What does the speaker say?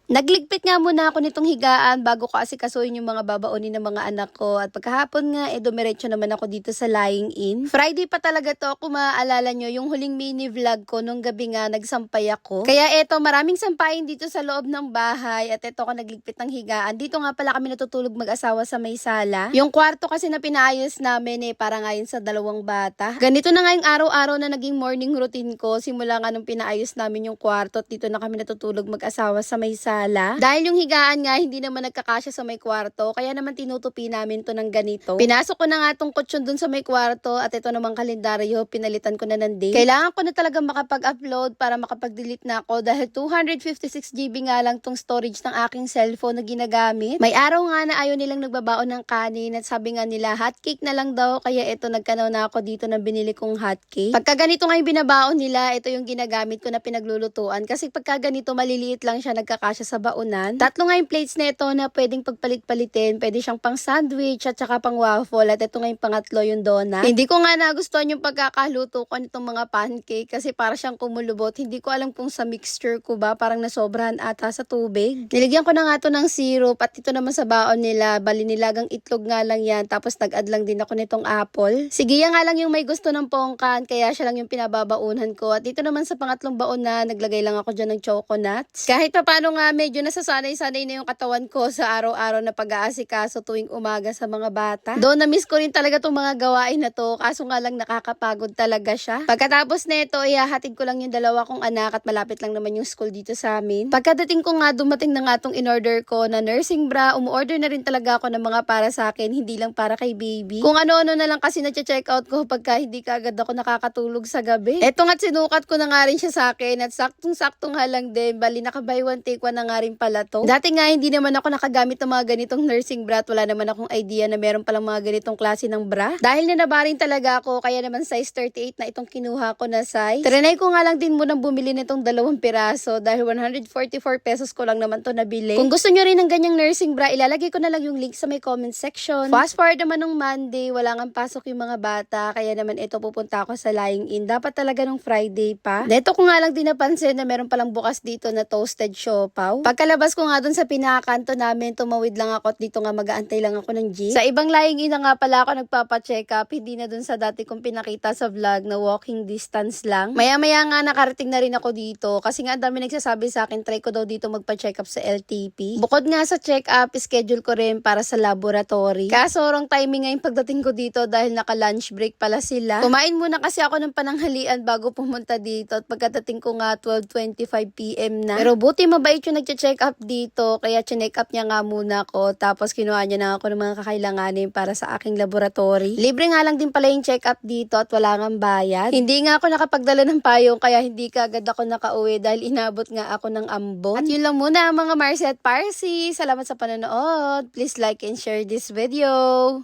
Nagligpit nga muna ako nitong higaan bago ko asikasuhin yung mga babaonin ng mga anak ko. At pagkahapon nga, dumiretso naman ako dito sa lying in. Friday pa talaga to, kung maaalala nyo, yung huling mini vlog ko nung gabi nga, nagsampay ako. Kaya eto, maraming sampayin dito sa loob ng bahay. At eto ko nagligpit ng higaan. Dito nga pala kami natutulog mag-asawa sa may sala. Yung kwarto kasi na pinaayos namin para ngayon sa dalawang bata. Ganito na nga yung araw-araw na naging morning routine ko. Simula nga nung pinaayos namin yung kwarto at dito na kami natutulog mag-asawa sa may sala. Dahil yung higaan nga hindi naman nagkakasya sa may kwarto, kaya naman tinutupi namin to ng ganito. Pinasok ko na nga tong kutsyon dun sa may kwarto at ito namang kalendaryo, pinalitan ko na ng date. Kailangan ko na talaga makapag-upload para makapag-delete na ako dahil 256 GB nga lang tong storage ng aking cellphone na ginagamit. May araw nga na ayaw nilang nagbabaon ng kanin at sabi nga nila hotcake na lang daw, kaya ito nagkanaw na ako dito na binili kong hotcake. Pagka ganito nga yung binabaon nila, ito yung ginagamit ko na pinaglulutuan kasi pagka ganito maliliit lang siya, nagkakasya sa baunan. Tatlo nga yung plates na ito na pwedeng pagpalit-palitin. Pwede siyang pang sandwich at saka pang waffle. At ito nga yung pangatlo, yung donut. Hindi ko nga nagustuhan yung pagkakaluto ko nitong mga pancake kasi para siyang kumulubot. Hindi ko alam kung sa mixture ko ba, parang nasobrahan ata sa tubig. Niligyan ko na nga to ng syrup at ito naman sa baon nila, bali nilagang itlog nga lang yan. Tapos nag-add lang din ako nitong apple. Sige nga lang yung may gusto ng pongkan, kaya siya lang yung pinababaunan ko. At dito naman sa pangatlong baon na, naglagay lang ako dyan ng choconuts. Kahit pa paano nga, medyo nasasanay-sanay na yung katawan ko sa araw-araw na pag-aasikaso tuwing umaga sa mga bata. Doon na-miss ko rin talaga itong mga gawain na to, kaso nga lang nakakapagod talaga siya. Pagkatapos nito, ihahatid ko lang yung dalawa kong anak at malapit lang naman yung school dito sa amin. Pagkadating ko nga, dumating na nga itong in-order ko na nursing bra. Umu-order na rin talaga ako ng mga para sa akin, hindi lang para kay baby. Kung ano-ano na lang kasi na-check out ko pagka hindi ka agad ako nakakatulog sa gabi. Eto nga't sinukat ko na nga rin siya sa akin at saktong-sakto nga lang din. Bali, naka-buy one take one na nga rin pala to. Dati nga hindi naman ako nakagamit ng mga ganitong nursing bra at wala naman akong idea na meron palang mga ganitong klase ng bra. Dahil nanabarin talaga ako, kaya naman size 38 na itong kinuha ko na size. Trinay ko nga lang din munang bumili nitong 2 piraso dahil 144 pesos ko lang naman to nabili. Kung gusto nyo rin ng ganyang nursing bra, ilalagay ko na lang yung link sa may comment section. Fast forward naman nung Monday, wala nga pasok yung mga bata, kaya naman ito pupunta ako sa lying in. Dapat talaga nung Friday pa. Dito ko nga lang din napansin na meron palang bukas dito na toasted siopaw. Pagkalabas ko nga dun sa pinakakanto namin, tumawid lang ako at dito nga mag-aantay lang ako ng jeep. Sa ibang lying in na nga pala ako nagpapa-check up, hindi na dun sa dati kong pinakita sa vlog na walking distance lang. Maya-maya nga nakarating na rin ako dito kasi nga dami nagsasabi sa akin, try ko daw dito magpa-check up sa LTP. Bukod nga sa check up, schedule ko rin para sa laboratory. Kaso wrong timing nga yung pagdating ko dito dahil naka-lunch break pala sila. Kumain muna kasi ako ng pananghalian bago pumunta dito at pagkadating ko nga 12:25 PM na. Pero buti mabait yung nagche-check up dito, kaya chinek up niya nga muna ako, tapos kinuha niya na ako ng mga kakailanganin para sa aking laboratory. Libre nga lang din pala yung check up dito at wala ngang bayad. Hindi nga ako nakapagdala ng payong, kaya hindi kaagad ako nakauwi dahil inabot nga ako ng ambon. At yun lang muna mga Marcy at Parsi. Salamat sa panonood. Please like and share this video.